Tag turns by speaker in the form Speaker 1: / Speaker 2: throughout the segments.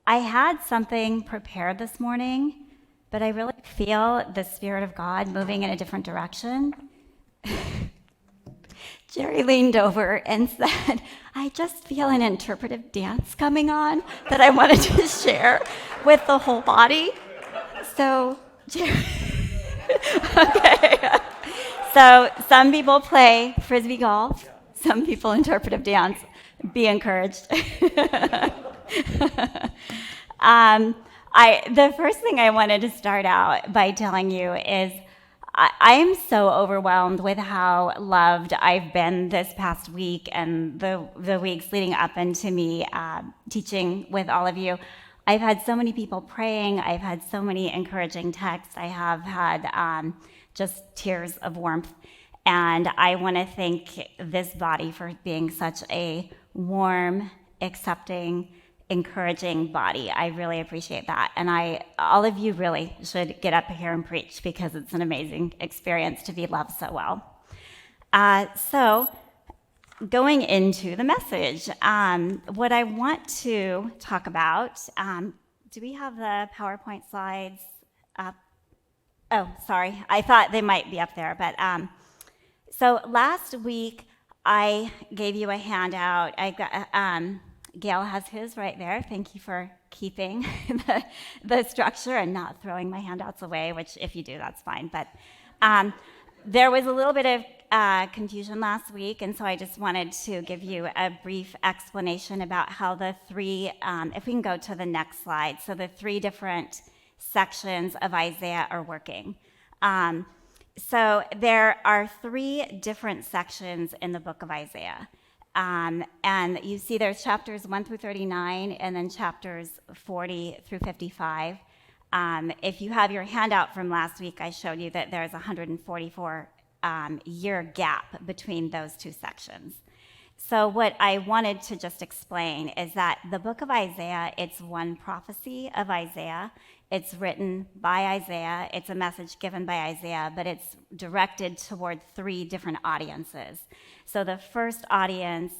Speaker 1: I had something prepared this morning, but I really feel the Spirit of God moving in a different direction. Jerry leaned over and said, I just feel an interpretive dance coming on that I wanted to share with the whole body. So, Jerry, okay. So some people play frisbee golf, some people interpretive dance. Be encouraged. The first thing I wanted to start out by telling you is I am so overwhelmed with how loved I've been this past week and the weeks leading up into me teaching with all of you. I've had so many people praying. I've had so many encouraging texts. I have had just tears of warmth. And I want to thank this body for being such a warm, accepting, encouraging body. I really appreciate that. And all of you really should get up here and preach because it's an amazing experience to be loved so well. So going into the message, what I want to talk about, do we have the PowerPoint slides up? Oh, sorry. I thought they might be up there. But so last week, I gave you a handout. I got, Gail has his right there. Thank you for keeping the structure and not throwing my handouts away, which if you do, that's fine. But there was a little bit of confusion last week, and so I just wanted to give you a brief explanation about how the three, if we can go to the next slide, so the three different sections of Isaiah are working. So there are three different sections in the book of Isaiah. And you see there's chapters 1 through 39 and then chapters 40 through 55. If you have your handout from last week, I showed you that there's a 144 year gap between those two sections. So what I wanted to just explain is that the book of Isaiah, it's one prophecy of Isaiah. It's written by Isaiah. It's a message given by Isaiah, but it's directed toward three different audiences. So the first audience,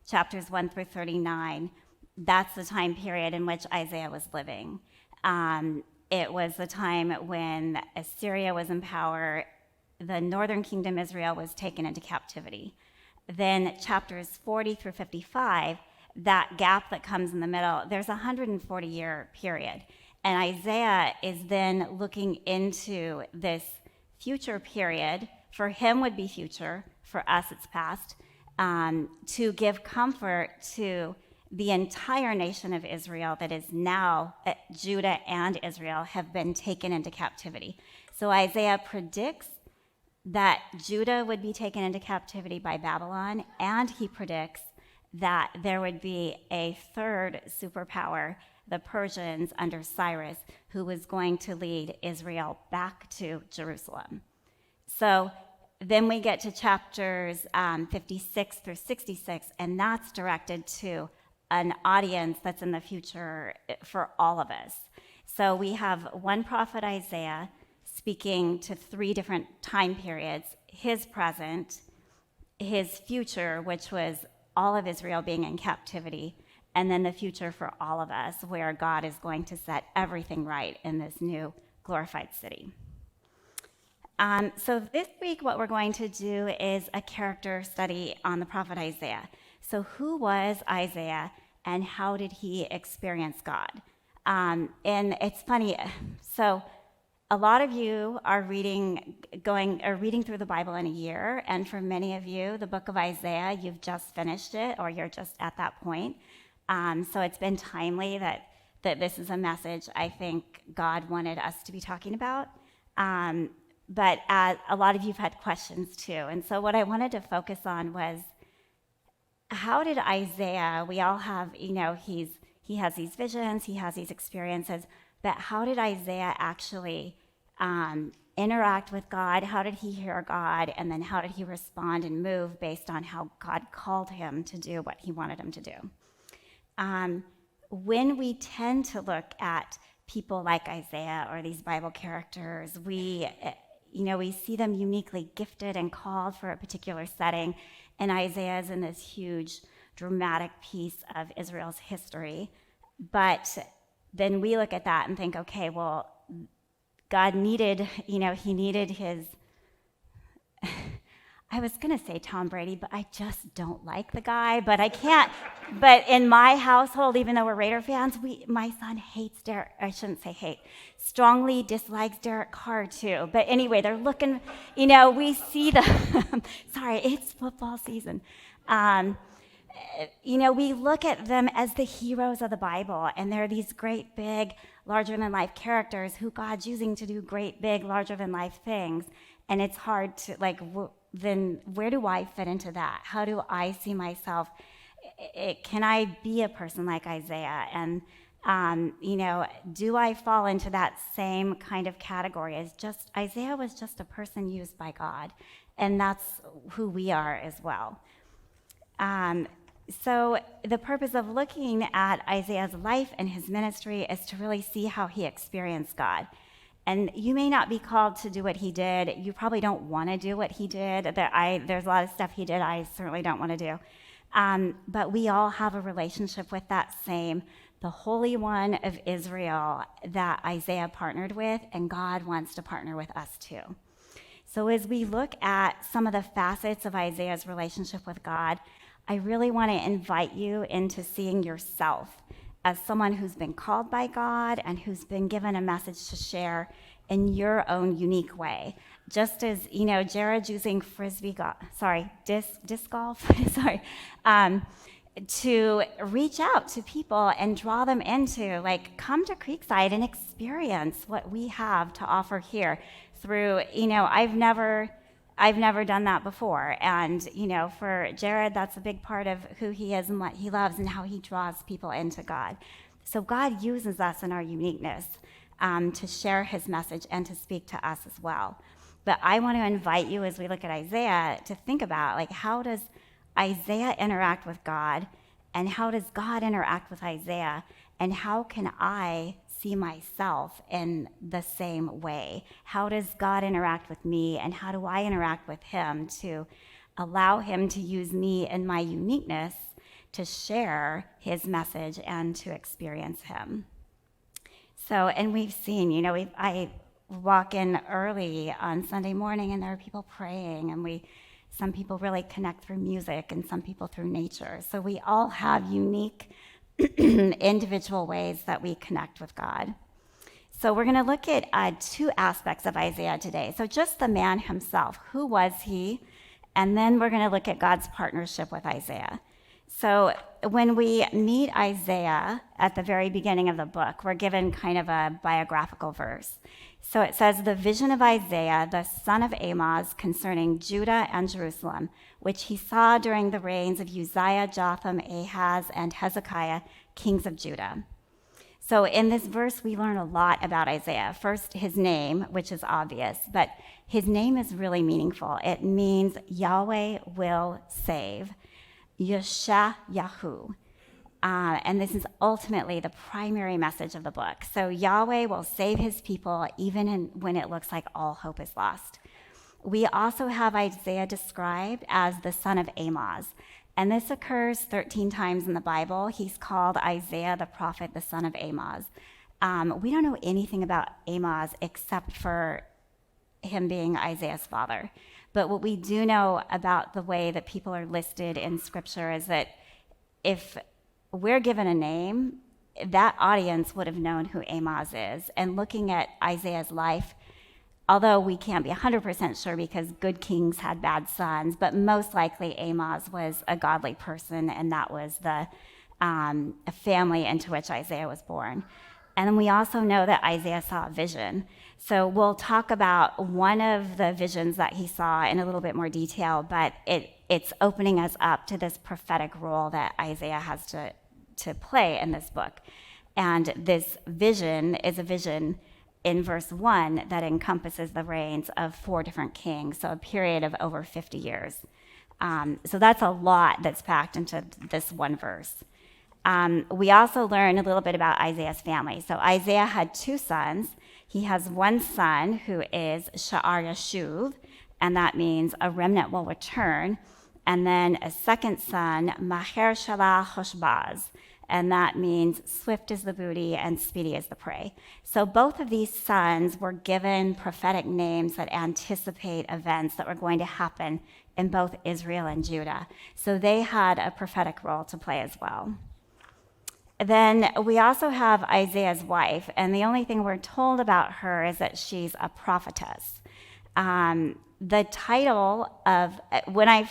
Speaker 1: chapters 1 through 39, that's the time period in which Isaiah was living. It was the time when Assyria was in power. The northern kingdom, Israel, was taken into captivity. Then chapters 40 through 55, that gap that comes in the middle, there's a 140-year period. And Isaiah is then looking into this future period. For him would be future, for us it's past, to give comfort to the entire nation of Israel that is now, Judah and Israel have been taken into captivity. So Isaiah predicts that Judah would be taken into captivity by Babylon, and he predicts that there would be a third superpower, the Persians under Cyrus, who was going to lead Israel back to Jerusalem. So then we get to chapters 56 through 66, and that's directed to an audience that's in the future for all of us. So we have one prophet, Isaiah, speaking to three different time periods, his present, his future, which was all of Israel being in captivity, and then the future for all of us, where God is going to set everything right in this new glorified city. So this week, what we're going to do is a character study on the prophet Isaiah. So who was Isaiah, and how did he experience God? And it's funny, so a lot of you are reading through the Bible in a year, and for many of you, the book of Isaiah, you've just finished it, or you're just at that point. So it's been timely that this is a message I think God wanted us to be talking about. But a lot of you have had questions too, and so what I wanted to focus on was, how did Isaiah, we all have, he has these visions, he has these experiences, but how did Isaiah actually interact with God? How did he hear God? And then how did he respond and move based on how God called him to do what he wanted him to do? When we tend to look at people like Isaiah or these Bible characters, we see them uniquely gifted and called for a particular setting. And Isaiah is in this huge, dramatic piece of Israel's history. But then we look at that and think, okay, well, God needed, he needed his, I was going to say Tom Brady, but I just don't like the guy, but I can't. But in my household, even though we're Raider fans, my son hates Derek, I shouldn't say hate, strongly dislikes Derek Carr too. But anyway, they're looking, we see the, sorry, it's football season. We look at them as the heroes of the Bible, and they're these great, big, larger-than-life characters who God's using to do great, big, larger-than-life things. And it's hard to, then where do I fit into that? How do I see myself? Can I be a person like Isaiah? And, do I fall into that same kind of category as Isaiah was just a person used by God, and that's who we are as well. So the purpose of looking at Isaiah's life and his ministry is to really see how he experienced God. And you may not be called to do what he did. You probably don't want to do what he did. There's a lot of stuff he did I certainly don't want to do. But we all have a relationship with the Holy One of Israel that Isaiah partnered with, and God wants to partner with us too. So as we look at some of the facets of Isaiah's relationship with God, I really want to invite you into seeing yourself as someone who's been called by God and who's been given a message to share in your own unique way. Just as, Jared's using disc golf, to reach out to people and draw them into, come to Creekside and experience what we have to offer here through, I've never done that before. And, for Jared, that's a big part of who he is and what he loves and how he draws people into God. So God uses us in our uniqueness to share his message and to speak to us as well. But I want to invite you, as we look at Isaiah, to think about, how does Isaiah interact with God, and how does God interact with Isaiah, and how can I see myself in the same way? How does God interact with me, and how do I interact with him to allow him to use me in my uniqueness to share his message and to experience him? So, and we've seen, I walk in early on Sunday morning and there are people praying, and some people really connect through music and some people through nature. So we all have unique individual ways that we connect with God. So we're going to look at two aspects of Isaiah today. So just the man himself, who was he? And then we're going to look at God's partnership with Isaiah. So when we meet Isaiah at the very beginning of the book, we're given kind of a biographical verse. So it says, "The vision of Isaiah, the son of Amoz, concerning Judah and Jerusalem, which he saw during the reigns of Uzziah, Jotham, Ahaz, and Hezekiah, kings of Judah." So in this verse, we learn a lot about Isaiah. First, his name, which is obvious, but his name is really meaningful. It means Yahweh will save, Yeshayahu. And this is ultimately the primary message of the book. So Yahweh will save his people even when it looks like all hope is lost. We also have Isaiah described as the son of Amoz. And this occurs 13 times in the Bible. He's called Isaiah the prophet, the son of Amoz. We don't know anything about Amoz except for him being Isaiah's father. But what we do know about the way that people are listed in Scripture is that if we're given a name, that audience would have known who Amoz is. And looking at Isaiah's life, although we can't be 100% sure because good kings had bad sons, but most likely Amoz was a godly person, and that was the family into which Isaiah was born. And then we also know that Isaiah saw a vision. So we'll talk about one of the visions that he saw in a little bit more detail, but it's opening us up to this prophetic role that Isaiah has to play in this book. And this vision is a vision in verse 1 that encompasses the reigns of 4 different kings, so a period of over 50 years. So that's a lot that's packed into this one verse. We also learn a little bit about Isaiah's family. So Isaiah had 2 sons. He has one son who is Sha'ar Yashuv, and that means a remnant will return. And then a second son, Maher Shalah Hoshbaz, and that means swift is the booty and speedy is the prey. So both of these sons were given prophetic names that anticipate events that were going to happen in both Israel and Judah. So they had a prophetic role to play as well. Then we also have Isaiah's wife, and the only thing we're told about her is that she's a prophetess. The title of, when I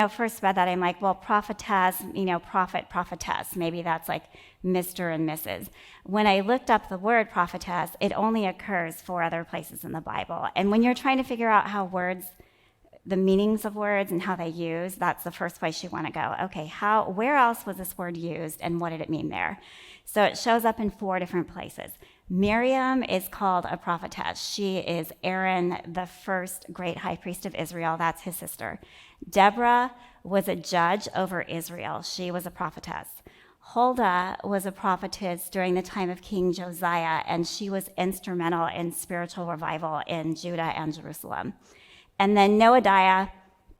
Speaker 1: first read that, I'm like, well, prophetess, prophet, prophetess, maybe that's like Mr. and Mrs. When I looked up the word prophetess, it only occurs 4 other places in the Bible. And when you're trying to figure out how words, the meanings of words and how they use, that's the first place you want to go. Okay, where else was this word used and what did it mean there? So it shows up in 4 different places. Miriam is called a prophetess. She is Aaron, the first great high priest of Israel. That's his sister. Deborah was a judge over Israel. She was a prophetess. Huldah was a prophetess during the time of King Josiah, and she was instrumental in spiritual revival in Judah and Jerusalem. And then Noadiah,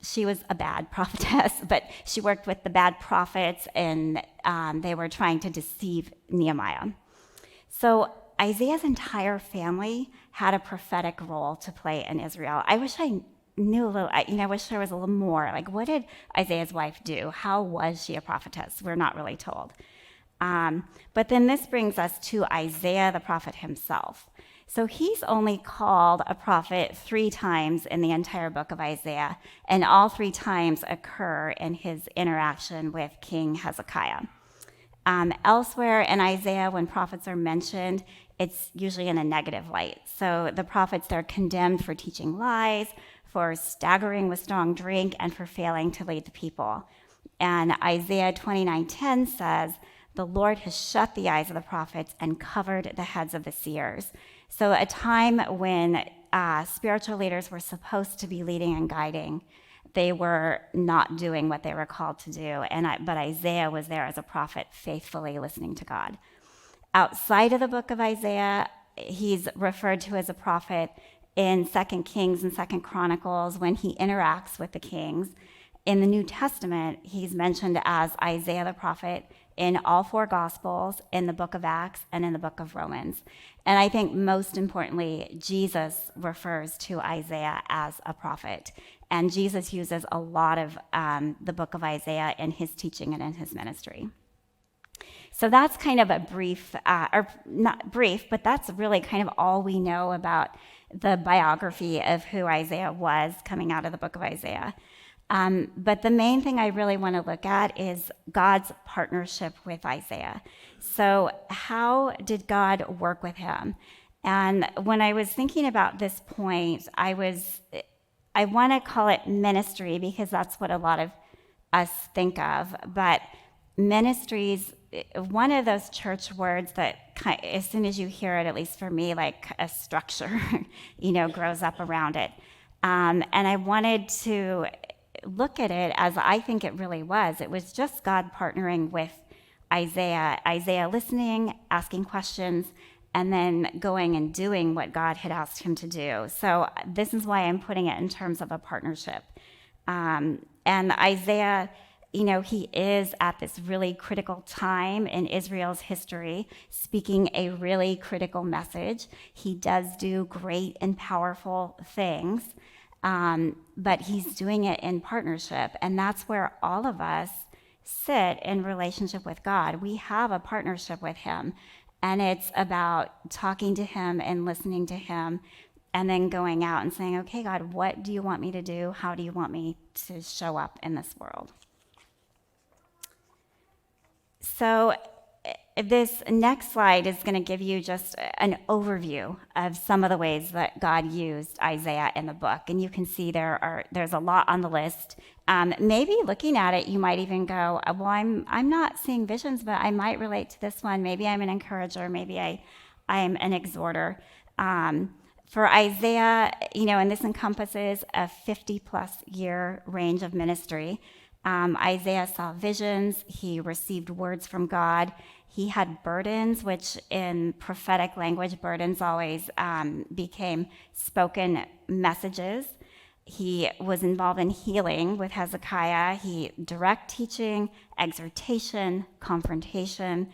Speaker 1: she was a bad prophetess, but she worked with the bad prophets, and they were trying to deceive Nehemiah. So Isaiah's entire family had a prophetic role to play in Israel. I wish I knew a little, I wish there was a little more. Like, what did Isaiah's wife do? How was she a prophetess? We're not really told. But then this brings us to Isaiah the prophet himself. So he's only called a prophet 3 times in the entire book of Isaiah, and all 3 times occur in his interaction with King Hezekiah. Elsewhere in Isaiah, when prophets are mentioned, it's usually in a negative light. So the prophets are condemned for teaching lies, for staggering with strong drink, and for failing to lead the people. And Isaiah 29:10 says, "The Lord has shut the eyes of the prophets and covered the heads of the seers." So a time when spiritual leaders were supposed to be leading and guiding, they were not doing what they were called to do. But Isaiah was there as a prophet, faithfully listening to God. Outside of the book of Isaiah, he's referred to as a prophet in 2 Kings and 2 Chronicles when he interacts with the kings. In the New Testament, he's mentioned as Isaiah the prophet in all 4 Gospels, in the book of Acts, and in the book of Romans. And I think most importantly, Jesus refers to Isaiah as a prophet. And Jesus uses a lot of the book of Isaiah in his teaching and in his ministry. So that's kind of a brief, or not brief, but that's really kind of all we know about the biography of who Isaiah was coming out of the book of Isaiah. But the main thing I really want to look at is God's partnership with Isaiah. So how did God work with him? And when I was thinking about this point, I want to call it ministry because that's what a lot of us think of. But ministries, one of those church words that as soon as you hear it, at least for me, like a structure, grows up around it. And I wanted to look at it as I think it really was. It was just God partnering with Isaiah listening, asking questions, and then going and doing what God had asked him to do. So this is why I'm putting it in terms of a partnership. And Isaiah, he is at this really critical time in Israel's history, speaking a really critical message. He does do great and powerful things, but he's doing it in partnership. And that's where all of us sit in relationship with God. We have a partnership with him. And it's about talking to him and listening to him and then going out and saying, okay, God, what do you want me to do? How do you want me to show up in this world? So this next slide is going to give you just an overview of some of the ways that God used Isaiah in the book. And you can see there's a lot on the list. Maybe looking at it, you might even go, well, I'm not seeing visions, but I might relate to this one. Maybe I'm an encourager. Maybe I'm an exhorter. For Isaiah, and this encompasses a 50-plus year range of ministry. Isaiah saw visions. He received words from God. He had burdens, which in prophetic language, burdens always became spoken messages. He was involved in healing with Hezekiah. He direct teaching, exhortation, confrontation,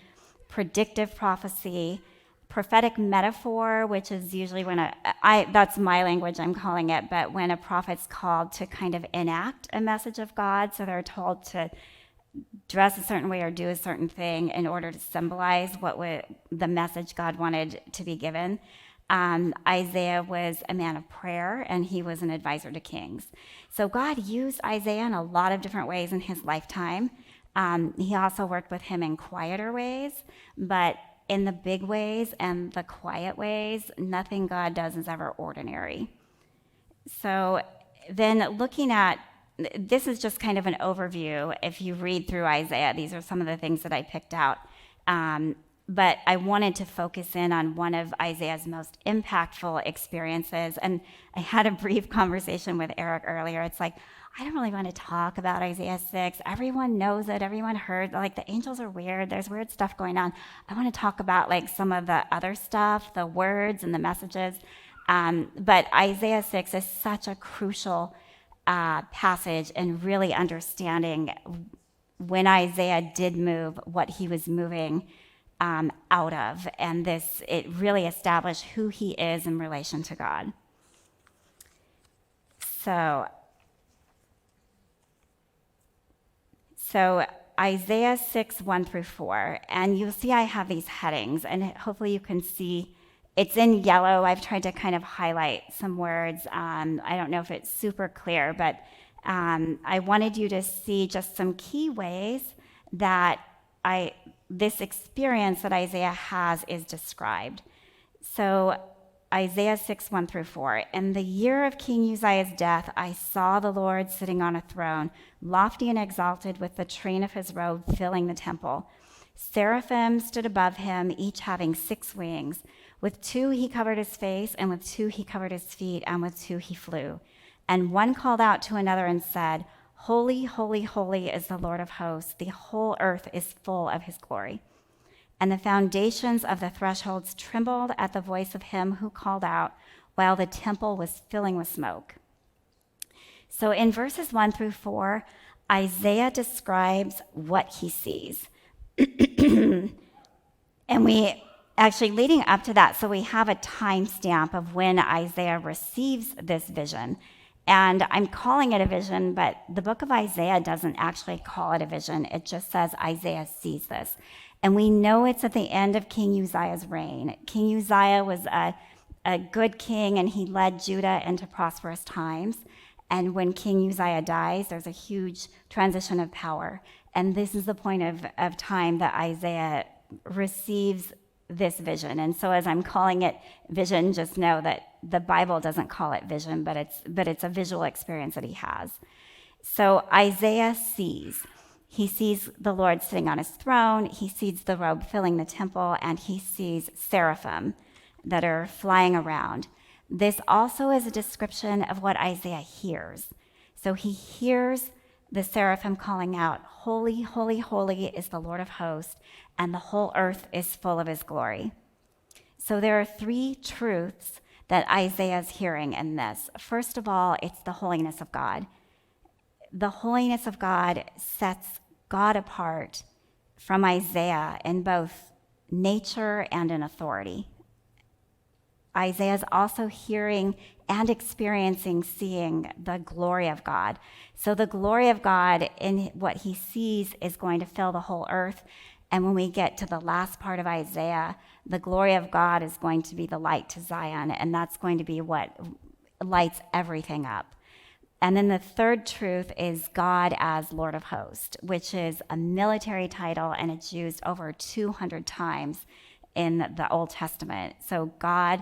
Speaker 1: predictive prophecy, prophetic metaphor, which is usually when that's my language, I'm calling it, but when a prophet's called to kind of enact a message of God, so they're told to dress a certain way or do a certain thing in order to symbolize the message God wanted to be given. Isaiah was a man of prayer, and he was an advisor to kings. So God used Isaiah in a lot of different ways in his lifetime. He also worked with him in quieter ways, but in the big ways and the quiet ways, nothing God does is ever ordinary. So then looking at, this is just kind of an overview. If you read through Isaiah, these are some of the things that I picked out. But I wanted to focus in on one of Isaiah's most impactful experiences. And I had a brief conversation with Eric earlier. It's like, I don't really want to talk about Isaiah 6. Everyone knows it. Everyone heard. Like, the angels are weird. There's weird stuff going on. I want to talk about, like, some of the other stuff, the words and the messages. But Isaiah 6 is such a crucial passage in really understanding when Isaiah did move, what he was moving out of, and it really established who he is in relation to God. So Isaiah 6, 1 through 4, and you'll see I have these headings, and hopefully you can see it's in yellow. I've tried to kind of highlight some words. I don't know if it's super clear, but I wanted you to see just some key ways that this experience that Isaiah has is described. So Isaiah 6, 1 through 4. In the year of King Uzziah's death, I saw the Lord sitting on a throne, lofty and exalted, with the train of his robe filling the temple. Seraphim stood above him, each having 6 wings. With 2 he covered his face, and with 2 he covered his feet, and with 2 he flew. And one called out to another and said, Holy, holy, holy is the Lord of hosts. The whole earth is full of his glory. And the foundations of the thresholds trembled at the voice of him who called out, while the temple was filling with smoke. So in verses 1 through 4, Isaiah describes what he sees. And we actually, leading up to that, so we have a timestamp of when Isaiah receives this vision. And I'm calling it a vision, but the book of Isaiah doesn't actually call it a vision. It just says Isaiah sees this. And we know it's at the end of King Uzziah's reign. King Uzziah was a good king, and he led Judah into prosperous times. And when King Uzziah dies, there's a huge transition of power. And this is the point of time that Isaiah receives this vision. And so as I'm calling it vision, just know that the Bible doesn't call it vision, but it's a visual experience that he has. So Isaiah sees. He sees the Lord sitting on his throne. He sees the robe filling the temple, and he sees seraphim that are flying around. This also is a description of what Isaiah hears. So he hears the seraphim calling out, Holy, holy, holy is the Lord of hosts, and the whole earth is full of his glory. So there are 3 truths that Isaiah is hearing in this. First of all, it's the holiness of God. The holiness of God sets God apart from Isaiah in both nature and in authority. Isaiah is also hearing and experiencing, seeing the glory of God. So the glory of God in what he sees is going to fill the whole earth. And when we get to the last part of Isaiah, the glory of God is going to be the light to Zion, and that's going to be what lights everything up. And then the third truth is God as Lord of hosts, which is a military title, and it's used over 200 times in the Old Testament. So God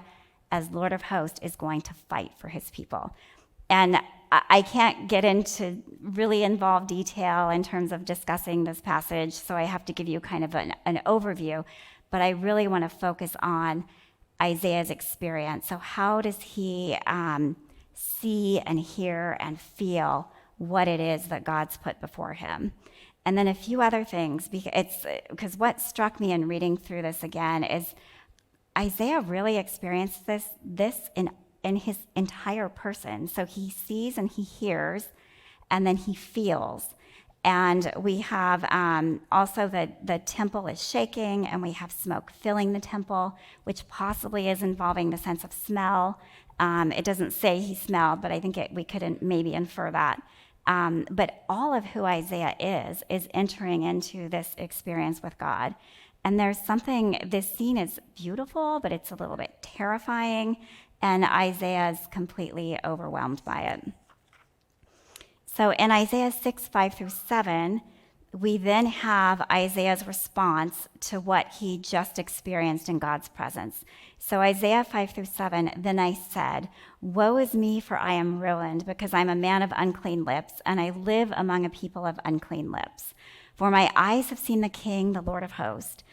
Speaker 1: as Lord of hosts is going to fight for his people. And I can't get into really involved detail in terms of discussing this passage, so I have to give you kind of an overview, but I really want to focus on Isaiah's experience. So how does he see and hear and feel what it is that God's put before him? And then a few other things, because what struck me in reading through this again is Isaiah really experienced this in in his entire person. So he sees and he hears, and then he feels. And we have also the temple is shaking, and we have smoke filling the temple, which possibly is involving the sense of smell. It doesn't say he smelled, but I think we could maybe infer that. But all of who Isaiah is entering into this experience with God. And there's something, this scene is beautiful, but it's a little bit terrifying, and Isaiah is completely overwhelmed by it. So in Isaiah 6, 5-7, we then have Isaiah's response to what he just experienced in God's presence. So Isaiah 5-7, then I said, woe is me, for I am ruined, because I'm a man of unclean lips, and I live among a people of unclean lips. For my eyes have seen the King, the Lord of hosts.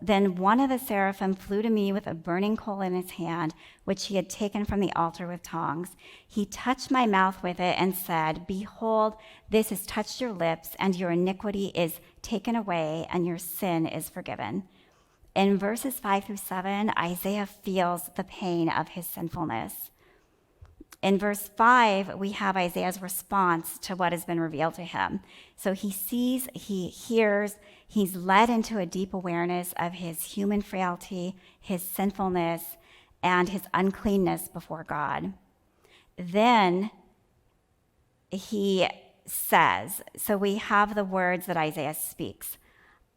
Speaker 1: Then one of the seraphim flew to me with a burning coal in his hand, which he had taken from the altar with tongs. He touched my mouth with it and said, behold, this has touched your lips, and your iniquity is taken away, and your sin is forgiven. In verses 5-7, Isaiah feels the pain of his sinfulness. In verse 5, we have Isaiah's response to what has been revealed to him. So he sees, he hears, he's led into a deep awareness of his human frailty, his sinfulness, and his uncleanness before God. Then he says, so we have the words that Isaiah speaks,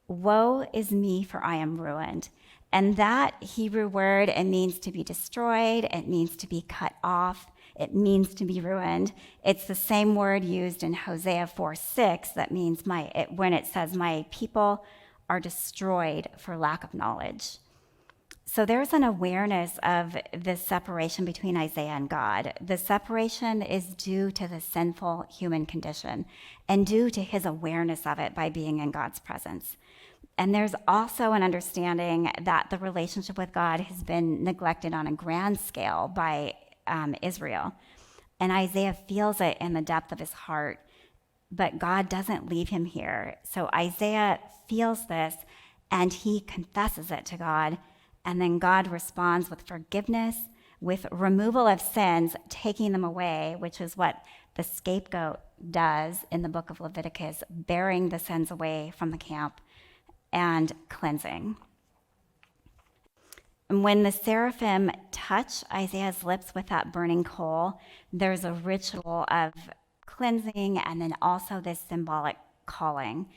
Speaker 1: woe is me, for I am ruined. And that Hebrew word, it means to be destroyed, it means to be cut off, it means to be ruined. It's the same word used in Hosea 4:6 that means when it says, my people are destroyed for lack of knowledge. So there's an awareness of the separation between Isaiah and God. The separation is due to the sinful human condition and due to his awareness of it by being in God's presence. And there's also an understanding that the relationship with God has been neglected on a grand scale by Israel. And Isaiah feels it in the depth of his heart, but God doesn't leave him here. So Isaiah feels this, and he confesses it to God, and then God responds with forgiveness, with removal of sins, taking them away, which is what the scapegoat does in the book of Leviticus, bearing the sins away from the camp, and cleansing. And when the seraphim touch Isaiah's lips with that burning coal, there's a ritual of cleansing and then also this symbolic calling.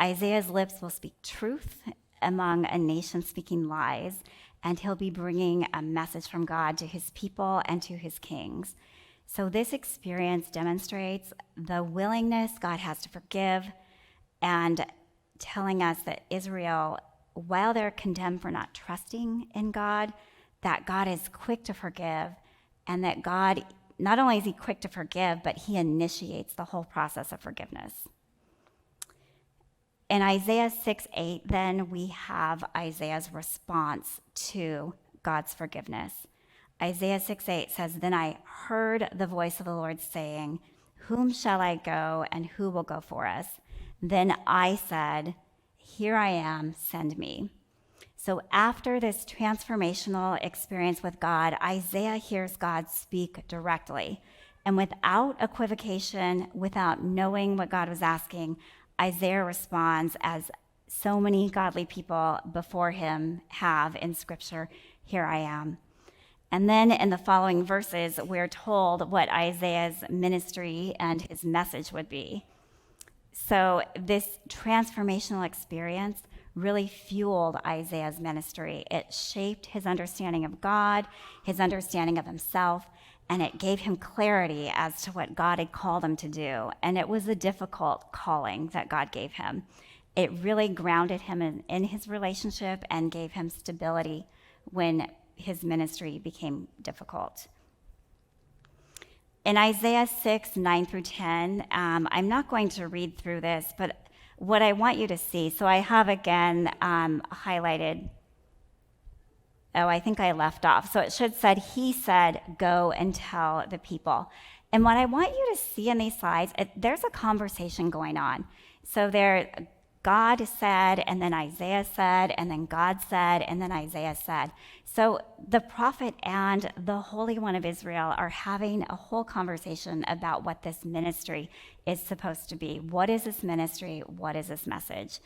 Speaker 1: Isaiah's lips will speak truth among a nation speaking lies, and he'll be bringing a message from God to his people and to his kings. So this experience demonstrates the willingness God has to forgive, and telling us that Israel, while they're condemned for not trusting in God, that God is quick to forgive, and that God, not only is he quick to forgive, but he initiates the whole process of forgiveness. In Isaiah 6:8, then we have Isaiah's response to God's forgiveness. Isaiah 6:8 says, then I heard the voice of the Lord saying, whom shall I go, and who will go for us? Then I said, here I am, send me. So after this transformational experience with God, Isaiah hears God speak directly. And without equivocation, without knowing what God was asking, Isaiah responds as so many godly people before him have in Scripture, here I am. And then in the following verses, we're told what Isaiah's ministry and his message would be. So this transformational experience really fueled Isaiah's ministry. It shaped his understanding of God, his understanding of himself, and it gave him clarity as to what God had called him to do. And it was a difficult calling that God gave him. It really grounded him in his relationship and gave him stability when his ministry became difficult. In Isaiah 6, 9-10, I'm not going to read through this, but what I want you to see, so I have again highlighted, I think I left off. So it should said, he said, go and tell the people. And what I want you to see in these slides, there's a conversation going on. So God said, and then Isaiah said, and then God said, and then Isaiah said. So the prophet and the Holy One of Israel are having a whole conversation about what this ministry is supposed to be. What is this ministry? What is this message?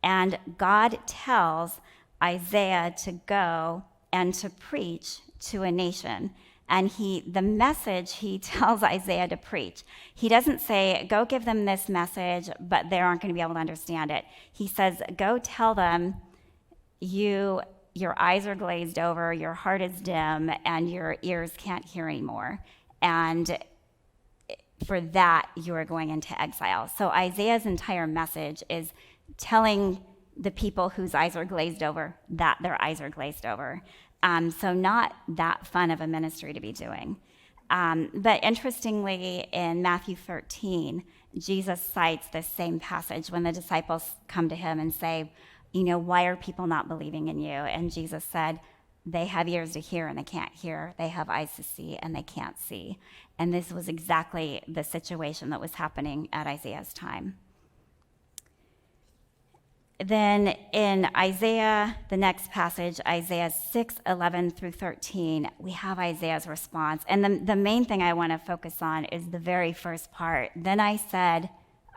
Speaker 1: And God tells Isaiah to go and to preach to a nation. And the message he tells Isaiah to preach, he doesn't say, go give them this message, but they aren't going to be able to understand it. He says, go tell them your eyes are glazed over, your heart is dim, and your ears can't hear anymore. And for that, you are going into exile. So Isaiah's entire message is telling the people whose eyes are glazed over that their eyes are glazed over. So not that fun of a ministry to be doing. But interestingly, in Matthew 13, Jesus cites this same passage when the disciples come to him and say, why are people not believing in you? And Jesus said, they have ears to hear and they can't hear. They have eyes to see and they can't see. And this was exactly the situation that was happening at Isaiah's time. Then in Isaiah, the next passage, Isaiah 6:11 through 13, we have Isaiah's response. And the main thing I want to focus on is the very first part. Then I said,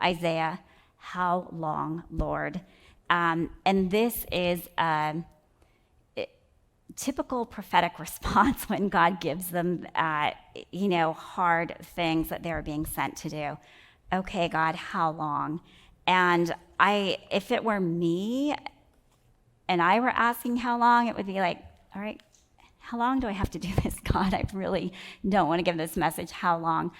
Speaker 1: Isaiah, how long, Lord? And this is a typical prophetic response when God gives them, hard things that they're being sent to do. Okay, God, how long? And if it were me and I were asking how long, it would be like, all right, how long do I have to do this, God? I really don't want to give this message. How long?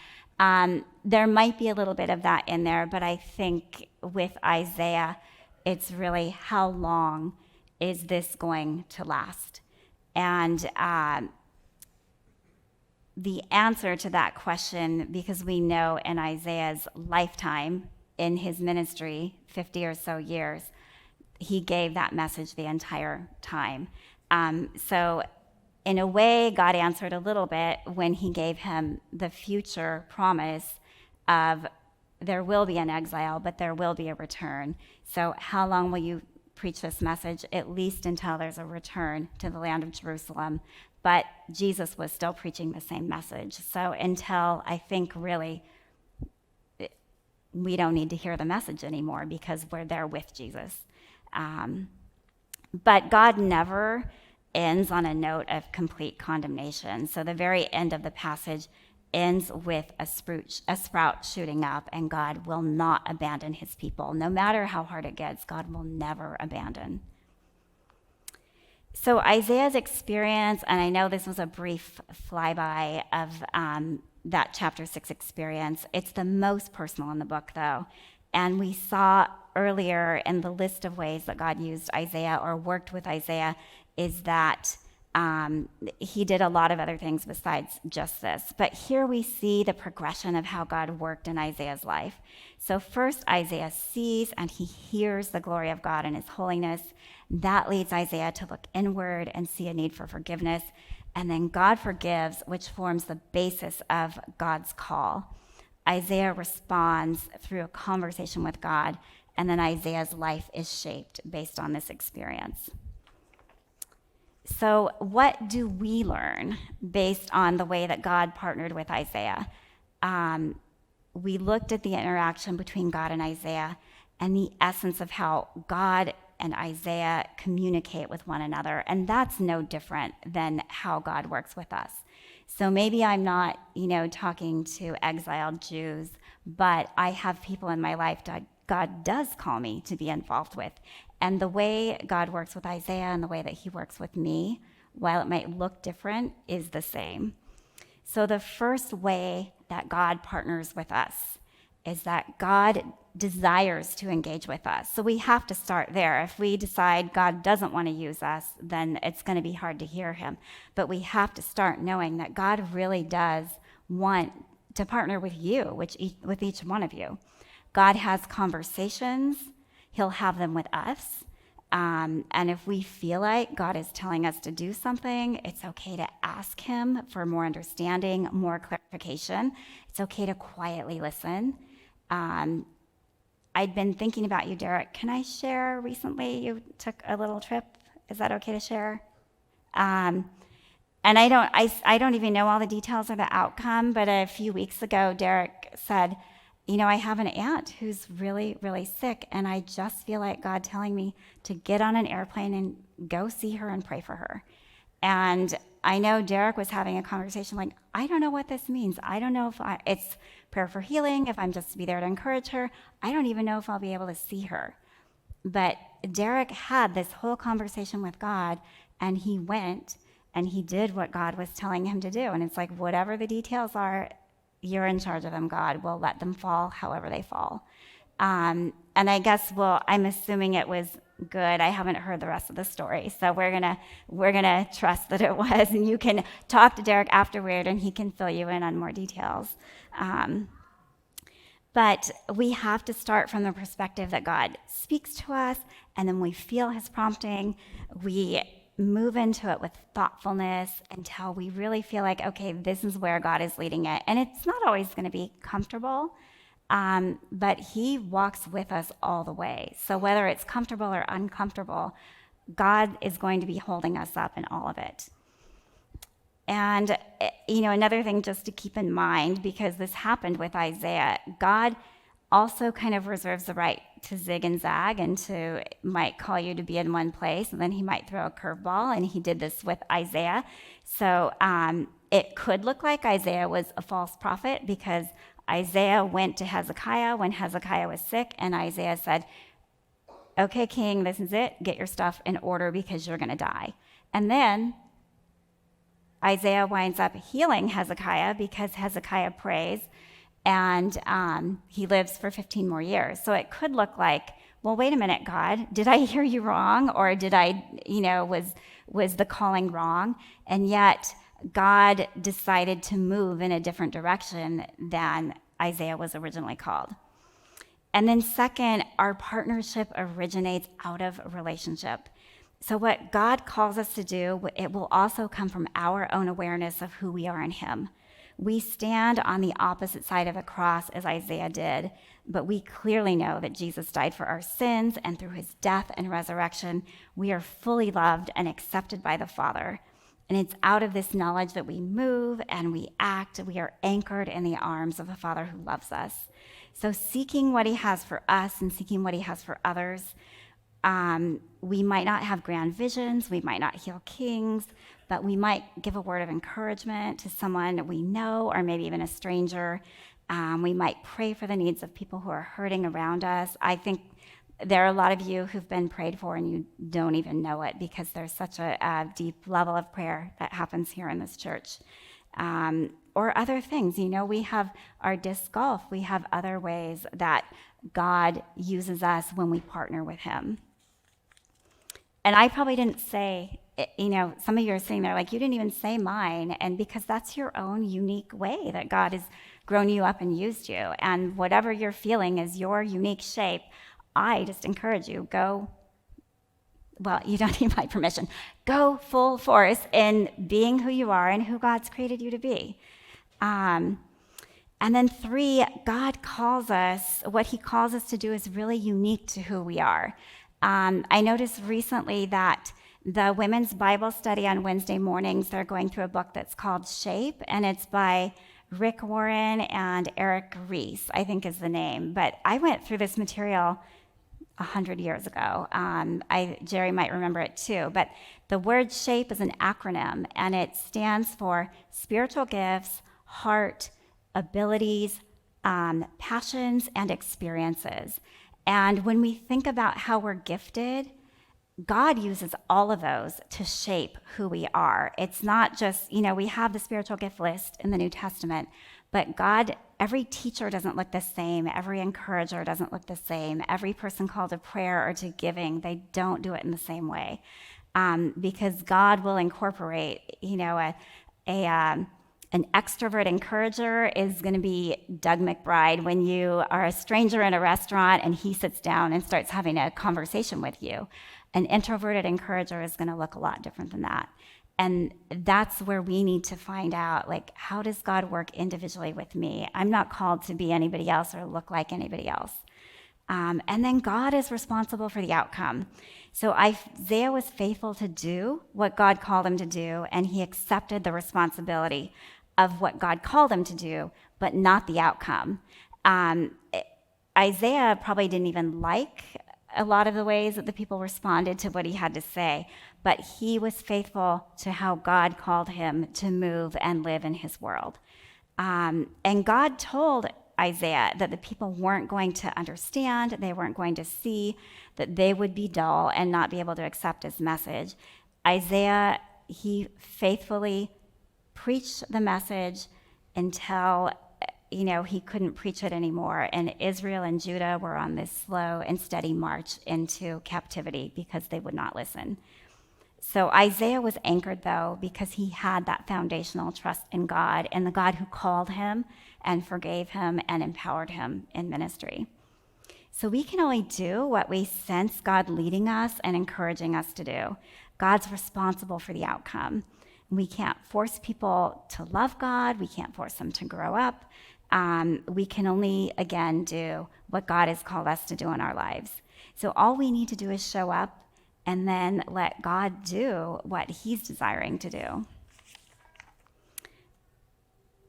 Speaker 1: There might be a little bit of that in there, but I think with Isaiah, it's really how long is this going to last? And the answer to that question, because we know in Isaiah's lifetime, in his ministry, 50 or so years, he gave that message the entire time. So in a way, God answered a little bit when he gave him the future promise of there will be an exile, but there will be a return. So how long will you preach this message? At least until there's a return to the land of Jerusalem. But Jesus was still preaching the same message. So until I think really we don't need to hear the message anymore because we're there with Jesus. But God never ends on a note of complete condemnation. So the very end of the passage ends with a sprout shooting up, and God will not abandon his people. No matter how hard it gets, God will never abandon. So Isaiah's experience, and I know this was a brief flyby of that chapter 6 experience. It's the most personal in the book, though. And we saw earlier in the list of ways that God used Isaiah or worked with Isaiah is that he did a lot of other things besides just this. But here we see the progression of how God worked in Isaiah's life. So first, Isaiah sees and he hears the glory of God and his holiness. That leads Isaiah to look inward and see a need for forgiveness. And then God forgives, which forms the basis of God's call. Isaiah responds through a conversation with God, and then Isaiah's life is shaped based on this experience. So what do we learn based on the way that God partnered with Isaiah? We looked at the interaction between God and Isaiah and the essence of how God and Isaiah communicate with one another. And that's no different than how God works with us. So maybe I'm not, talking to exiled Jews, but I have people in my life that God does call me to be involved with. And the way God works with Isaiah and the way that he works with me, while it might look different, is the same. So the first way that God partners with us is that God desires to engage with us. So we have to start there. If we decide God doesn't want to use us, then it's going to be hard to hear him. But we have to start knowing that God really does want to partner with you, with each one of you. God has conversations. He'll have them with us. And if we feel like God is telling us to do something, it's okay to ask him for more understanding, more clarification. It's okay to quietly listen. I'd been thinking about you, Derek. Can I share recently you took a little trip? Is that okay to share? Um, and I don't even know all the details or the outcome, but a few weeks ago, Derek said, I have an aunt who's really, really sick, and I just feel like God telling me to get on an airplane and go see her and pray for her. And I know Derek was having a conversation like, I don't know what this means. I don't know if it's prayer for healing, if I'm just to be there to encourage her. I don't even know if I'll be able to see her. But Derek had this whole conversation with God, and he went and he did what God was telling him to do. And it's like, whatever the details are, you're in charge of them, God. We'll let them fall however they fall. And I guess, I'm assuming it was good. I haven't heard the rest of the story, so we're gonna trust that it was. And you can talk to Derek afterward, and he can fill you in on more details. But we have to start from the perspective that God speaks to us, and then we feel his prompting. We move into it with thoughtfulness until we really feel like, okay, this is where God is leading it. And it's not always going to be comfortable, but he walks with us all the way. So whether it's comfortable or uncomfortable, God is going to be holding us up in all of it. And, another thing just to keep in mind, because this happened with Isaiah, God also kind of reserves the right to zig and zag and to might call you to be in one place, and then he might throw a curveball, and he did this with Isaiah. So it could look like Isaiah was a false prophet because Isaiah went to Hezekiah when Hezekiah was sick, and Isaiah said, okay, king, this is it. Get your stuff in order because you're going to die. And then Isaiah winds up healing Hezekiah because Hezekiah prays, and he lives for 15 more years. So it could look like, well, wait a minute, God, did I hear you wrong? Or did I, was the calling wrong? And yet God decided to move in a different direction than Isaiah was originally called. And then second, our partnership originates out of a relationship. So what God calls us to do, it will also come from our own awareness of who we are in him. We stand on the opposite side of a cross as Isaiah did, but we clearly know that Jesus died for our sins, and through his death and resurrection, we are fully loved and accepted by the Father. And it's out of this knowledge that we move and we act. We are anchored in the arms of a Father who loves us. So seeking what he has for us and seeking what he has for others, we might not have grand visions, we might not heal kings, but we might give a word of encouragement to someone we know or maybe even a stranger. We might pray for the needs of people who are hurting around us. I think there are a lot of you who've been prayed for and you don't even know it because there's such a deep level of prayer that happens here in this church. Or other things, we have our disc golf. We have other ways that God uses us when we partner with him. And I probably didn't say, some of you are sitting there like, you didn't even say mine. And because that's your own unique way that God has grown you up and used you. And whatever you're feeling is your unique shape. I just encourage you, you don't need my permission. Go full force in being who you are and who God's created you to be. And then 3, God calls us, what he calls us to do is really unique to who we are. I noticed recently that the women's Bible study on Wednesday mornings, they're going through a book that's called Shape, and it's by Rick Warren and Eric Reese, I think is the name. But I went through this material 100 years ago. Jerry might remember it too. But the word SHAPE is an acronym, and it stands for spiritual gifts, heart, abilities, passions, and experiences. And when we think about how we're gifted, God uses all of those to shape who we are. It's not just, we have the spiritual gift list in the New Testament, but God, every teacher doesn't look the same. Every encourager doesn't look the same. Every person called to prayer or to giving, they don't do it in the same way. Because God will incorporate, an extrovert encourager is going to be Doug McBride when you are a stranger in a restaurant and he sits down and starts having a conversation with you. An introverted encourager is going to look a lot different than that. And that's where we need to find out, how does God work individually with me? I'm not called to be anybody else or look like anybody else. And then God is responsible for the outcome. So Isaiah was faithful to do what God called him to do, and he accepted the responsibility of what God called him to do, but not the outcome. Um, Isaiah probably didn't even like a lot of the ways that the people responded to what he had to say, but he was faithful to how God called him to move and live in his world. And God told Isaiah that the people weren't going to understand, they weren't going to see, that they would be dull and not be able to accept his message. Isaiah, he faithfully preached the message until he couldn't preach it anymore, and Israel and Judah were on this slow and steady march into captivity because they would not listen. So Isaiah was anchored, though, because he had that foundational trust in God and the God who called him and forgave him and empowered him in ministry. So we can only do what we sense God leading us and encouraging us to do. God's responsible for the outcome. We can't force people to love God. We can't force them to grow up. We can only, again, do what God has called us to do in our lives. So all we need to do is show up and then let God do what he's desiring to do.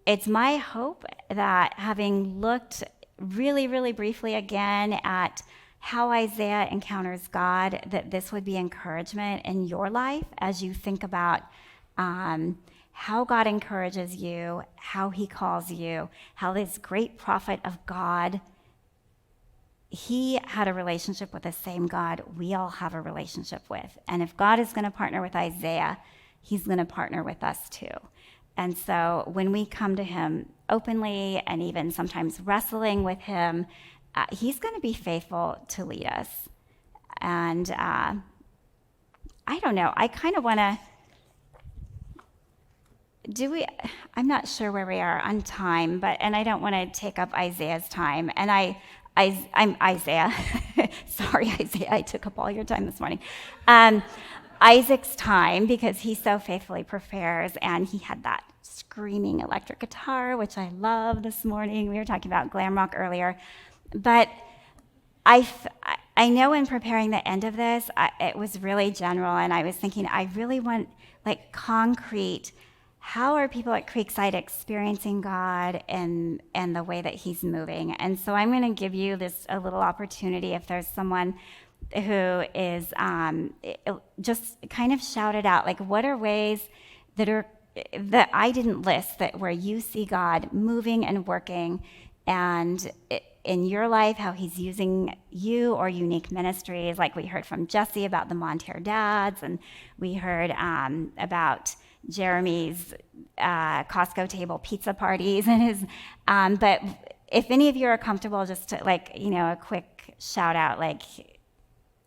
Speaker 1: It's my hope that, having looked really, really briefly again at how Isaiah encounters God, that this would be encouragement in your life as you think about how God encourages you, how he calls you, how this great prophet of God, he had a relationship with the same God we all have a relationship with. And if God is going to partner with Isaiah, he's going to partner with us too. And so when we come to him openly and even sometimes wrestling with him, he's going to be faithful to lead us. And I don't know, I kind of want to, I'm not sure where we are on time, and I don't want to take up Isaiah's time. And I'm Isaiah. Sorry, Isaiah, I took up all your time this morning. Isaac's time, because he so faithfully prepares, and he had that screaming electric guitar, which I love this morning. We were talking about glam rock earlier. But I know in preparing the end of this, it was really general, and I was thinking, I really want, concrete, how are people at Creekside experiencing God and the way that he's moving? And so I'm going to give you a little opportunity, if there's someone who is just kind of shout it out, what are ways that I didn't list, that where you see God moving and working, and in your life, how he's using you or unique ministries, like we heard from Jesse about the Monterey dads, and we heard about Jeremy's Costco table pizza parties and his. But if any of you are comfortable, just to, a quick shout out,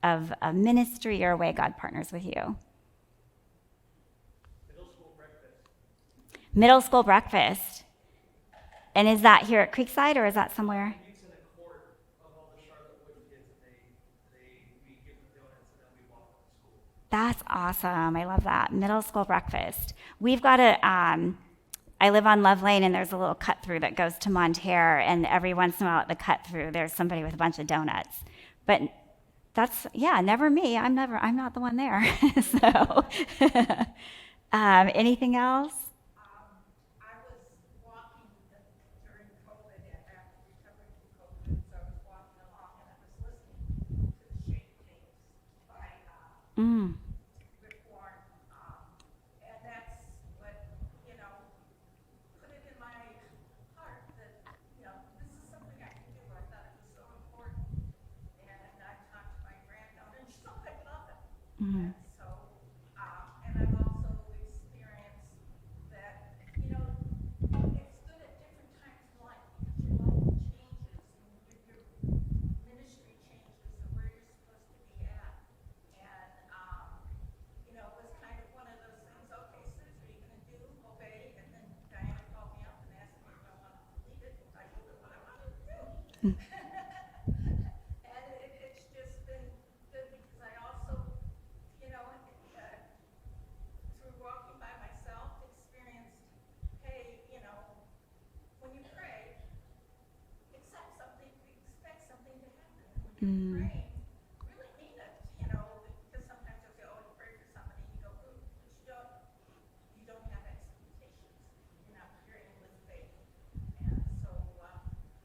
Speaker 1: of a ministry or a way God partners with you. Middle school breakfast. And is that here at Creekside, or is that somewhere?
Speaker 2: It's in a court of all the Charlotte Wood kids, and we give them donuts, and then we walk them to school.
Speaker 1: That's awesome. I love that. Middle school breakfast. We've got I live on Love Lane, and there's a little cut through that goes to Monterey, and every once in a while at the cut through, there's somebody with a bunch of donuts. But that's, never me. I'm not the one there. So, anything else?
Speaker 3: I was walking during COVID, after recovering from COVID, so I was walking along and I was listening to the Shape tapes by Rick Warren, and that's what, put it in my heart that, this is something I can do. I thought it was so important, and I talked to my granddaughter, and she's like, I love it. And so, and I've also experienced that, it's good at different times in life, because your life changes and your ministry changes and where you're supposed to be at. And, it was kind of one of those things, okay, Susan, what are you going to do? Obey. And then Diana called me up and asked me if I wanted to lead it. I told her what I wanted to do. And it's just been good, because I also, through walking by myself, experienced, hey, when you pray, expect something to happen. When praying really mean it, you know, because sometimes you'll say, oh, you pray for somebody, and you go, good, but you don't have expectations. You're not praying with faith. And so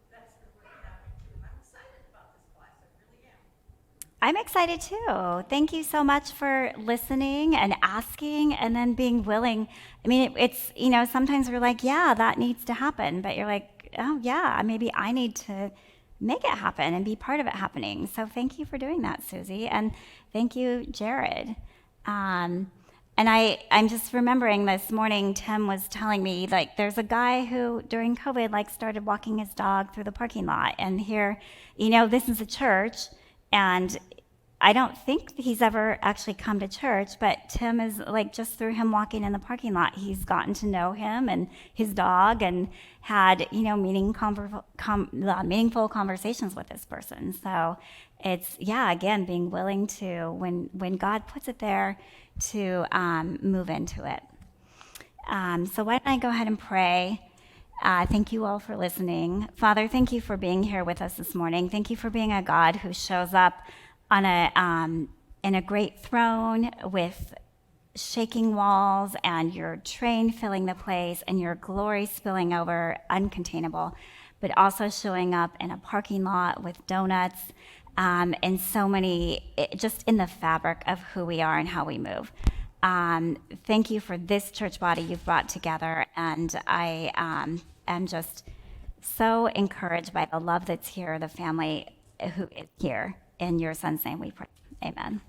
Speaker 3: that's been working out me too. And I'm excited about this class, I really am.
Speaker 1: I'm excited too. Thank you so much for listening and asking and then being willing. I mean, it's, sometimes we're like, yeah, that needs to happen. But you're like, oh, yeah, maybe I need to make it happen and be part of it happening. So thank you for doing that, Susie. And thank you, Jared. And I'm just remembering this morning, Tim was telling me, like, there's a guy who during COVID, like, started walking his dog through the parking lot. And here, this is a church. And I don't think he's ever actually come to church, but Tim is like just through him walking in the parking lot, he's gotten to know him and his dog and had, meaningful conversations with this person. So it's, yeah, again, being willing to, when God puts it there, to move into it. So why don't I go ahead and pray? Thank you all for listening. Father, thank you for being here with us this morning. Thank you for being a God who shows up on in a great throne with shaking walls and your train filling the place and your glory spilling over, uncontainable, but also showing up in a parking lot with donuts and so many, just in the fabric of who we are and how we move. Thank you for this church body you've brought together, and I am just so encouraged by the love that's here, the family who is here. In your son's name we pray. Amen.